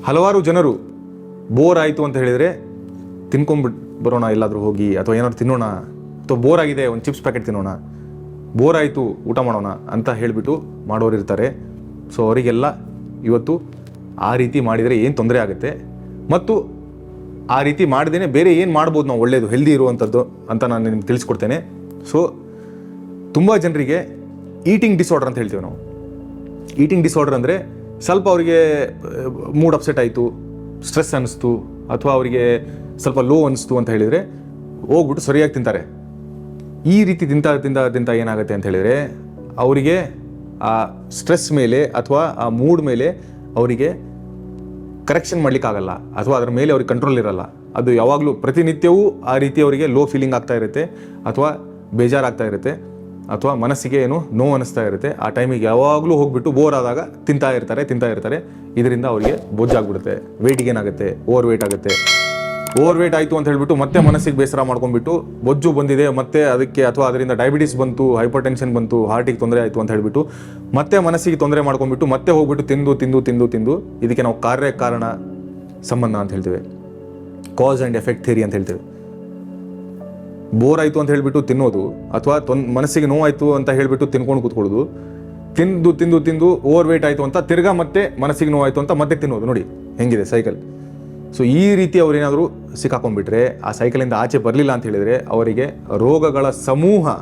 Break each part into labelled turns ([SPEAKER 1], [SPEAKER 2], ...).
[SPEAKER 1] ಹಲವಾರು ಜನರು ಬೋರ್ ಆಯಿತು ಅಂತ ಹೇಳಿದರೆ ತಿನ್ಕೊಂಡ್ಬಿಟ್ಟು ಬರೋಣ ಎಲ್ಲಾದರೂ ಹೋಗಿ, ಅಥವಾ ಏನಾದ್ರು ತಿನ್ನೋಣ, ಅಥವಾ ಬೋರ್ ಆಗಿದೆ ಒಂದು ಚಿಪ್ಸ್ ಪ್ಯಾಕೆಟ್ ತಿನ್ನೋಣ, ಬೋರ್ ಆಯಿತು ಊಟ ಮಾಡೋಣ ಅಂತ ಹೇಳಿಬಿಟ್ಟು ಮಾಡೋರು ಇರ್ತಾರೆ. ಸೊ ಅವರಿಗೆಲ್ಲ ಇವತ್ತು ಆ ರೀತಿ ಮಾಡಿದರೆ ಏನು ತೊಂದರೆ ಆಗುತ್ತೆ ಮತ್ತು ಆ ರೀತಿ ಮಾಡ್ದೇ ಬೇರೆ ಏನು ಮಾಡ್ಬೋದು ನಾವು ಒಳ್ಳೆಯದು ಹೆಲ್ದಿ ಇರುವಂಥದ್ದು ಅಂತ ನಾನು ನಿಮ್ಗೆ ತಿಳಿಸ್ಕೊಡ್ತೇನೆ. ಸೊ ತುಂಬ ಜನರಿಗೆ ಈಟಿಂಗ್ ಡಿಸಾರ್ಡರ್ ಅಂತ ಹೇಳ್ತೀವಿ ನಾವು. ಈಟಿಂಗ್ ಡಿಸಾರ್ಡರ್ ಅಂದರೆ ಸ್ವಲ್ಪ ಅವರಿಗೆ ಮೂಡ್ ಅಪ್ಸೆಟ್ ಆಯಿತು, ಸ್ಟ್ರೆಸ್ ಅನ್ನಿಸ್ತು, ಅಥವಾ ಅವರಿಗೆ ಸ್ವಲ್ಪ ಲೋ ಅನ್ನಿಸ್ತು ಅಂತ ಹೇಳಿದರೆ ಹೋಗ್ಬಿಟ್ಟು ಸರಿಯಾಗಿ ತಿಂತಾರೆ. ಈ ರೀತಿ ತಿಂತ ಏನಾಗುತ್ತೆ ಅಂತ ಹೇಳಿದರೆ ಅವರಿಗೆ ಆ ಸ್ಟ್ರೆಸ್ ಮೇಲೆ ಅಥವಾ ಆ ಮೂಡ್ ಮೇಲೆ ಅವರಿಗೆ ಕರೆಕ್ಷನ್ ಮಾಡಲಿಕ್ಕಾಗಲ್ಲ, ಅಥವಾ ಅದರ ಮೇಲೆ ಅವ್ರಿಗೆ ಕಂಟ್ರೋಲ್ ಇರಲ್ಲ. ಅದು ಯಾವಾಗಲೂ ಪ್ರತಿನಿತ್ಯವೂ ಆ ರೀತಿ ಅವರಿಗೆ ಲೋ ಫೀಲಿಂಗ್ ಆಗ್ತಾ ಇರುತ್ತೆ, ಅಥವಾ ಬೇಜಾರಾಗ್ತಾ ಇರುತ್ತೆ, ಅಥವಾ ಮನಸ್ಸಿಗೆ ಏನು ನೋವು ಅನ್ನಿಸ್ತಾ ಇರುತ್ತೆ. ಆ ಟೈಮಿಗೆ ಯಾವಾಗಲೂ ಹೋಗ್ಬಿಟ್ಟು ಬೋರ್ ಆದಾಗ ತಿಂತಾ ಇರ್ತಾರೆ. ಇದರಿಂದ ಅವರಿಗೆ ಬೊಜ್ಜಾಗ್ಬಿಡುತ್ತೆ, ವೆಯ್ಟಿಗೆ ಏನಾಗುತ್ತೆ, ಓವರ್ ವೆಯ್ಟ್ ಆಗುತ್ತೆ. ಓವರ್ ವೆಯ್ಟ್ ಆಯಿತು ಅಂತ ಹೇಳ್ಬಿಟ್ಟು ಮತ್ತೆ ಮನಸ್ಸಿಗೆ ಬೇಸರ ಮಾಡ್ಕೊಂಡ್ಬಿಟ್ಟು ಬೊಜ್ಜು ಬಂದಿದೆ ಮತ್ತೆ ಅದಕ್ಕೆ, ಅಥವಾ ಅದರಿಂದ ಡಯಾಬಿಟಿಸ್ ಬಂತು, ಹೈಪರ್ ಟೆನ್ಷನ್ ಬಂತು, ಹಾರ್ಟಿಗೆ ತೊಂದರೆ ಆಯಿತು ಅಂತ ಹೇಳ್ಬಿಟ್ಟು ಮತ್ತೆ ಮನಸ್ಸಿಗೆ ತೊಂದರೆ ಮಾಡ್ಕೊಂಡ್ಬಿಟ್ಟು ಮತ್ತೆ ಹೋಗ್ಬಿಟ್ಟು ತಿಂದು ಇದಕ್ಕೆ ನಾವು ಕಾರ್ಯಕಾರಣ ಸಂಬಂಧ ಅಂತ ಹೇಳ್ತೇವೆ, ಕಾಸ್ ಆ್ಯಂಡ್ ಎಫೆಕ್ಟ್ ಥಿಯರಿ ಅಂತ ಹೇಳ್ತೇವೆ. ಬೋರ್ ಆಯಿತು ಅಂತ ಹೇಳ್ಬಿಟ್ಟು ತಿನ್ನೋದು, ಅಥವಾ ಮನಸ್ಸಿಗೆ ನೋವಾಯಿತು ಅಂತ ಹೇಳ್ಬಿಟ್ಟು ತಿನ್ಕೊಂಡು ಕೂತ್ಕೊಳ್ಳೋದು, ತಿಂದು ಓವರ್ ವೆಯ್ಟ್ ಆಯಿತು ಅಂತ ತಿರ್ಗಾ ಮತ್ತೆ ಮನಸ್ಸಿಗೆ ನೋವಾಯಿತು ಅಂತ ಮತ್ತೆ ತಿನ್ನೋದು. ನೋಡಿ ಹೆಂಗಿದೆ ಸೈಕಲ್. ಸೊ ಈ ರೀತಿ ಅವರೇನಾದರೂ ಸಿಕ್ಕಾಕೊಂಡ್ಬಿಟ್ರೆ, ಆ ಸೈಕಲಿಂದ ಆಚೆ ಬರಲಿಲ್ಲ ಅಂತ ಹೇಳಿದರೆ ಅವರಿಗೆ ರೋಗಗಳ ಸಮೂಹ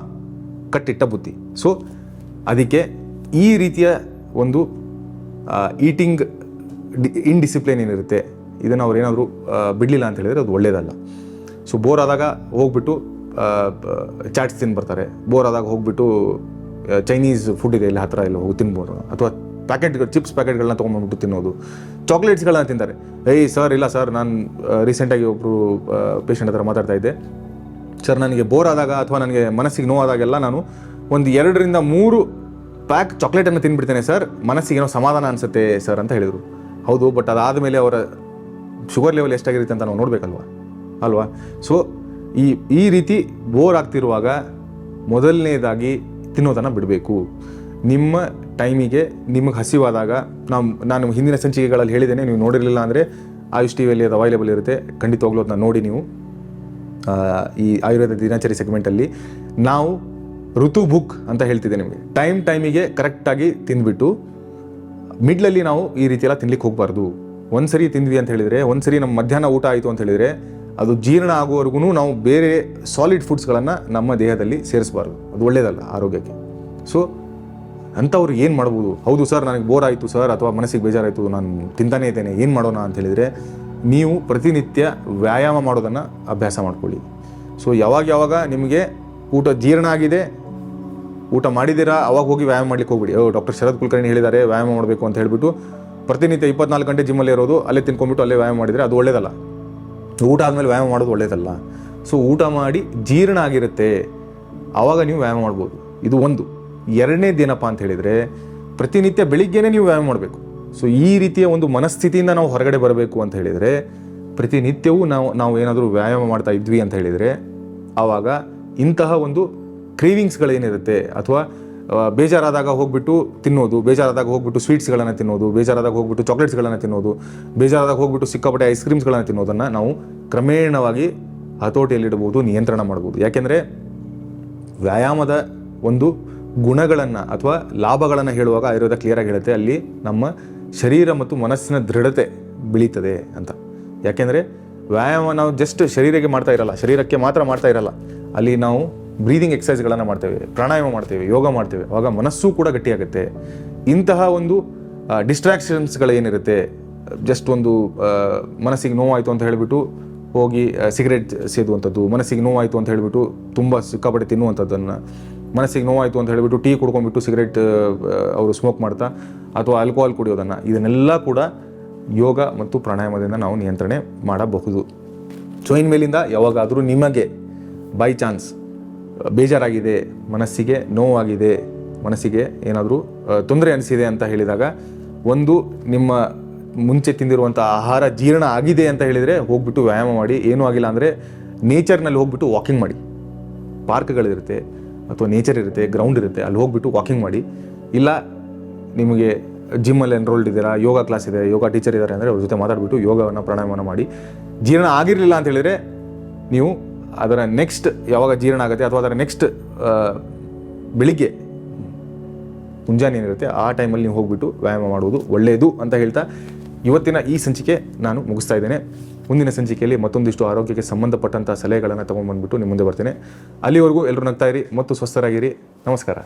[SPEAKER 1] ಕಟ್ಟಿಟ್ಟ ಬುದ್ಧಿ. ಸೊ ಅದಕ್ಕೆ ಈ ರೀತಿಯ ಒಂದು ಈಟಿಂಗ್ ಇನ್ಡಿಸಿಪ್ಲಿನ್ ಏನಿರುತ್ತೆ, ಇದನ್ನು ಅವ್ರೇನಾದರೂ ಬಿಡಲಿಲ್ಲ ಅಂತ ಹೇಳಿದರೆ ಅದು ಒಳ್ಳೆಯದಲ್ಲ. ಸೊ ಬೋರ್ ಆದಾಗ ಹೋಗ್ಬಿಟ್ಟು ಚಾಟ್ಸ್ ತಿಂದು ಬರ್ತಾರೆ, ಬೋರ್ ಆದಾಗ ಹೋಗ್ಬಿಟ್ಟು ಚೈನೀಸ್ ಫುಡ್ ಇದೆ ಇಲ್ಲಿ ಹತ್ತಿರ ಎಲ್ಲ ಹೋಗಿ ತಿನ್ಬೋದು, ಅಥವಾ ಚಿಪ್ಸ್ ಪ್ಯಾಕೆಟ್ಗಳನ್ನ ತೊಗೊಂಡ್ಬಂದ್ಬಿಟ್ಟು ತಿನ್ನೋದು, ಚಾಕ್ಲೇಟ್ಸ್ಗಳನ್ನ ತಿಂತಾರೆ. ಸರ್ ಇಲ್ಲ ಸರ್, ನಾನು ರೀಸೆಂಟಾಗಿ ಒಬ್ಬರು ಪೇಷಂಟ್ ಹತ್ರ ಮಾತಾಡ್ತಾ ಇದ್ದೆ. ಸರ್ ನನಗೆ ಬೋರ್ ಆದಾಗ ಅಥವಾ ನನಗೆ ಮನಸ್ಸಿಗೆ ನೋವಾದಾಗೆಲ್ಲ ನಾನು ಒಂದು 2 ರಿಂದ 3 ಪ್ಯಾಕ್ ಚಾಕ್ಲೇಟನ್ನು ತಿಂದ್ಬಿಡ್ತೇನೆ ಸರ್, ಮನಸ್ಸಿಗೆ ಏನೋ ಸಮಾಧಾನ ಅನಿಸುತ್ತೆ ಸರ್ ಅಂತ ಹೇಳಿದರು. ಹೌದು, ಬಟ್ ಅದಾದಮೇಲೆ ಅವರ ಶುಗರ್ ಲೆವೆಲ್ ಎಷ್ಟಾಗಿರುತ್ತೆ ಅಂತ ನಾವು ನೋಡಬೇಕಲ್ವಾ. ಸೊ ಈ ರೀತಿ ಬೋರ್ ಆಗ್ತಿರುವಾಗ ಮೊದಲನೇದಾಗಿ ತಿನ್ನೋದನ್ನು ಬಿಡಬೇಕು. ನಿಮ್ಮ ಟೈಮಿಗೆ ನಿಮಗೆ ಹಸಿವಾದಾಗ, ನಾನು ಹಿಂದಿನ ಸಂಚಿಕೆಗಳಲ್ಲಿ ಹೇಳಿದ್ದೇನೆ, ನೀವು ನೋಡಿರಲಿಲ್ಲ ಅಂದರೆ ಆಯುಷ್ ಟಿವಿಯಲ್ಲಿ ಅದು ಅವೈಲೇಬಲ್ ಇರುತ್ತೆ, ಖಂಡಿತವಾಗ್ಲೂ ಅದನ್ನ ನೋಡಿ ನೀವು. ಈ ಆಯುರ್ವೇದ ದಿನಚರಿ ಸೆಗ್ಮೆಂಟಲ್ಲಿ ನಾವು ಋತು ಬುಕ್ ಅಂತ ಹೇಳ್ತಿದ್ದೆ ನಿಮಗೆ. ಟೈಮಿಗೆ ಕರೆಕ್ಟಾಗಿ ತಿಂದ್ಬಿಟ್ಟು ಮಿಡ್ಲಲ್ಲಿ ನಾವು ಈ ರೀತಿ ಎಲ್ಲ ತಿನ್ಲಿಕ್ಕೆ ಹೋಗಬಾರ್ದು. ಒಂದ್ಸರಿ ತಿಂದ್ವಿ ಅಂತ ಹೇಳಿದರೆ, ಒಂದ್ಸರಿ ನಮ್ಮ ಮಧ್ಯಾಹ್ನ ಊಟ ಆಯಿತು ಅಂತ ಹೇಳಿದರೆ ಅದು ಜೀರ್ಣ ಆಗುವವರೆಗೂ ನಾವು ಬೇರೆ ಸಾಲಿಡ್ ಫುಡ್ಸ್ಗಳನ್ನು ನಮ್ಮ ದೇಹದಲ್ಲಿ ಸೇರಿಸಬಾರ್ದು, ಅದು ಒಳ್ಳೆಯದಲ್ಲ ಆರೋಗ್ಯಕ್ಕೆ. ಸೊ ಅಂಥವ್ರು ಏನು ಮಾಡ್ಬೋದು? ಹೌದು ಸರ್, ನನಗೆ ಬೋರ್ ಆಯಿತು ಸರ್, ಅಥವಾ ಮನಸ್ಸಿಗೆ ಬೇಜಾರಾಯಿತು, ನಾನು ತಿಂತಾನೇ ಇದ್ದೇನೆ, ಏನು ಮಾಡೋಣ ಅಂತ ಹೇಳಿದರೆ, ನೀವು ಪ್ರತಿನಿತ್ಯ ವ್ಯಾಯಾಮ ಮಾಡೋದನ್ನು ಅಭ್ಯಾಸ ಮಾಡ್ಕೊಳ್ಳಿ. ಸೊ ಯಾವಾಗ ನಿಮಗೆ ಊಟ ಜೀರ್ಣ ಆಗಿದೆ, ಊಟ ಮಾಡಿದ್ದೀರಾ, ಅವಾಗ ಹೋಗಿ ವ್ಯಾಯಾಮ ಮಾಡ್ಲಿಕ್ಕೆ ಹೋಗ್ಬಿಡಿ. ಡಾಕ್ಟರ್ ಶರತ್ ಕುಲಕರ್ಣಿ ಹೇಳಿದ್ದಾರೆ ವ್ಯಾಯಾಮ ಮಾಡಬೇಕು ಅಂತ ಹೇಳಿಬಿಟ್ಟು ಪ್ರತಿನಿತ್ಯ 24 ಗಂಟೆ ಜಿಮ್ಮಲ್ಲಿ ಇರೋದು, ಅಲ್ಲೇ ತಿನ್ಕೊಂಡ್ಬಿಟ್ಟು ಅಲ್ಲೇ ವ್ಯಾಯಾಮ ಮಾಡಿದರೆ ಅದು ಒಳ್ಳೆಯದಲ್ಲ. ಊಟ ಆದಮೇಲೆ ವ್ಯಾಯಾಮ ಮಾಡೋದು ಒಳ್ಳೆಯದಲ್ಲ. ಸೊ ಊಟ ಮಾಡಿ ಜೀರ್ಣ ಆಗಿರುತ್ತೆ, ಆವಾಗ ನೀವು ವ್ಯಾಯಾಮ ಮಾಡ್ಬೋದು. ಇದು ಒಂದು. ಎರಡನೇದೇನಪ್ಪ ಅಂತ ಹೇಳಿದರೆ, ಪ್ರತಿನಿತ್ಯ ಬೆಳಿಗ್ಗೆನೇ ನೀವು ವ್ಯಾಯಾಮ ಮಾಡಬೇಕು. ಸೊ ಈ ರೀತಿಯ ಒಂದು ಮನಸ್ಥಿತಿಯಿಂದ ನಾವು ಹೊರಗಡೆ ಬರಬೇಕು ಅಂತ ಹೇಳಿದರೆ, ಪ್ರತಿನಿತ್ಯವೂ ನಾವು ಏನಾದರೂ ವ್ಯಾಯಾಮ ಮಾಡ್ತಾ ಇದ್ವಿ ಅಂತ ಹೇಳಿದರೆ, ಆವಾಗ ಇಂತಹ ಒಂದು ಕ್ರೇವಿಂಗ್ಸ್ಗಳೇನಿರುತ್ತೆ, ಅಥವಾ ಬೇಜಾರಾದಾಗ ಹೋಗ್ಬಿಟ್ಟು ತಿನ್ನೋದು, ಬೇಜಾರಾದಾಗ ಹೋಗ್ಬಿಟ್ಟು ಸ್ವೀಟ್ಸ್ಗಳನ್ನು ತಿನ್ನೋದು, ಬೇಜಾರಾದಾಗ ಹೋಗ್ಬಿಟ್ಟು ಚಾಕ್ಲೇಟ್ಸ್ಗಳನ್ನು ತಿನ್ನೋದು, ಬೇಜಾರಾದಾಗ ಹೋಗ್ಬಿಟ್ಟು ಸಿಕ್ಕಾಪಟ್ಟೆ ಐಸ್ ಕ್ರೀಮ್ಸ್ಗಳನ್ನು ತಿನ್ನೋದನ್ನು ನಾವು ಕ್ರಮೇಣವಾಗಿ ಹತೋಟಿಯಲ್ಲಿಡಬಹುದು, ನಿಯಂತ್ರಣ ಮಾಡ್ಬೋದು. ಯಾಕೆಂದರೆ ವ್ಯಾಯಾಮದ ಒಂದು ಗುಣಗಳನ್ನು ಅಥವಾ ಲಾಭಗಳನ್ನು ಹೇಳುವಾಗ ಆಯುರ್ವೇದ ಕ್ಲಿಯರಾಗಿ ಹೇಳುತ್ತೆ, ಅಲ್ಲಿ ನಮ್ಮ ಶರೀರ ಮತ್ತು ಮನಸ್ಸಿನ ದೃಢತೆ ಬೆಳೀತದೆ ಅಂತ. ಯಾಕೆಂದರೆ ವ್ಯಾಯಾಮ ನಾವು ಜಸ್ಟ್ ಶರೀರಕ್ಕೆ ಮಾತ್ರ ಮಾಡ್ತಾ ಇರಲ್ಲ, ಅಲ್ಲಿ ನಾವು ಬ್ರೀದಿಂಗ್ ಎಕ್ಸಸೈಸ್ಗಳನ್ನು ಮಾಡ್ತೇವೆ, ಪ್ರಾಣಾಯಾಮ ಮಾಡ್ತೇವೆ, ಯೋಗ ಮಾಡ್ತೇವೆ, ಆವಾಗ ಮನಸ್ಸು ಕೂಡ ಗಟ್ಟಿಯಾಗುತ್ತೆ. ಇಂತಹ ಒಂದು ಡಿಸ್ಟ್ರಾಕ್ಷನ್ಸ್ಗಳೇನಿರುತ್ತೆ, ಜಸ್ಟ್ ಒಂದು ಮನಸ್ಸಿಗೆ ನೋವಾಯಿತು ಅಂತ ಹೇಳಿಬಿಟ್ಟು ಹೋಗಿ ಸಿಗರೇಟ್ ಸೇದುವಂಥದ್ದು, ಮನಸ್ಸಿಗೆ ನೋವಾಯಿತು ಅಂತ ಹೇಳಿಬಿಟ್ಟು ತುಂಬ ಸಿಕ್ಕಾಪಟ್ಟೆ ತಿನ್ನುವಂಥದ್ದನ್ನು, ಮನಸ್ಸಿಗೆ ನೋವಾಯಿತು ಅಂತ ಹೇಳಿಬಿಟ್ಟು ಟೀ ಕುಡ್ಕೊಂಡ್ಬಿಟ್ಟು ಸಿಗರೇಟ್ ಅವರು ಸ್ಮೋಕ್ ಮಾಡ್ತಾ, ಅಥವಾ ಆಲ್ಕೋಹಾಲ್ ಕುಡಿಯೋದನ್ನು, ಇದನ್ನೆಲ್ಲ ಕೂಡ ಯೋಗ ಮತ್ತು ಪ್ರಾಣಾಯಾಮದಿಂದ ನಾವು ನಿಯಂತ್ರಣೆ ಮಾಡಬಹುದು. ಸೊ ಇನ್ಮೇಲಿಂದ ಯಾವಾಗಾದರೂ ನಿಮಗೆ ಬೈ ಚಾನ್ಸ್ ಬೇಜಾರಾಗಿದೆ, ಮನಸ್ಸಿಗೆ ನೋವಾಗಿದೆ, ಮನಸ್ಸಿಗೆ ಏನಾದರೂ ತೊಂದರೆ ಅನಿಸಿದೆ ಅಂತ ಹೇಳಿದಾಗ, ಒಂದು ನಿಮ್ಮ ಮುಂಚೆ ತಿಂದಿರುವಂಥ ಆಹಾರ ಜೀರ್ಣ ಆಗಿದೆ ಅಂತ ಹೇಳಿದರೆ ಹೋಗ್ಬಿಟ್ಟು ವ್ಯಾಯಾಮ ಮಾಡಿ. ಏನೂ ಆಗಿಲ್ಲ ಅಂದರೆ ನೇಚರ್ನಲ್ಲಿ ಹೋಗ್ಬಿಟ್ಟು ವಾಕಿಂಗ್ ಮಾಡಿ. ಪಾರ್ಕ್ಗಳಿರುತ್ತೆ ಅಥವಾ ನೇಚರ್ ಇರುತ್ತೆ, ಗ್ರೌಂಡ್ ಇರುತ್ತೆ, ಅಲ್ಲಿ ಹೋಗ್ಬಿಟ್ಟು ವಾಕಿಂಗ್ ಮಾಡಿ. ಇಲ್ಲ ನಿಮಗೆ ಜಿಮ್ಮಲ್ಲಿ ಎನ್ರೋಲ್ಡ್ ಇದ್ದೀರಾ, ಯೋಗ ಕ್ಲಾಸ್ ಇದೆ, ಯೋಗ ಟೀಚರ್ ಇದ್ದಾರೆ ಅಂದರೆ ಅವ್ರ ಜೊತೆ ಮಾತಾಡಿಬಿಟ್ಟು ಯೋಗವನ್ನು ಪ್ರಾಣಾಯಾಮವನ್ನು ಮಾಡಿ. ಜೀರ್ಣ ಆಗಿರಲಿಲ್ಲ ಅಂತ ಹೇಳಿದರೆ ನೀವು ಅದರ ನೆಕ್ಸ್ಟ್ ಯಾವಾಗ ಜೀರ್ಣ ಆಗುತ್ತೆ ಅಥವಾ ಅದರ ನೆಕ್ಸ್ಟ್ ಬೆಳಿಗ್ಗೆ ಮುಂಜಾನೆ ಏನಿರುತ್ತೆ ಆ ಟೈಮಲ್ಲಿ ನೀವು ಹೋಗ್ಬಿಟ್ಟು ವ್ಯಾಯಾಮ ಮಾಡುವುದು ಒಳ್ಳೆಯದು ಅಂತ ಹೇಳ್ತಾ ಇವತ್ತಿನ ಈ ಸಂಚಿಕೆ ನಾನು ಮುಗಿಸ್ತಾ ಇದ್ದೇನೆ. ಮುಂದಿನ ಸಂಚಿಕೆಯಲ್ಲಿ ಮತ್ತೊಂದಿಷ್ಟು ಆರೋಗ್ಯಕ್ಕೆ ಸಂಬಂಧಪಟ್ಟಂಥ ಸಲಹೆಗಳನ್ನು ತೊಗೊಂಡ್ಬಂದ್ಬಿಟ್ಟು ನಿಮ್ಮ ಮುಂದೆ ಬರ್ತೇನೆ. ಅಲ್ಲಿವರೆಗೂ ಎಲ್ಲರೂ ನಗ್ತಾ ಇರಿ ಮತ್ತು ಸ್ವಸ್ಥರಾಗಿರಿ. ನಮಸ್ಕಾರ.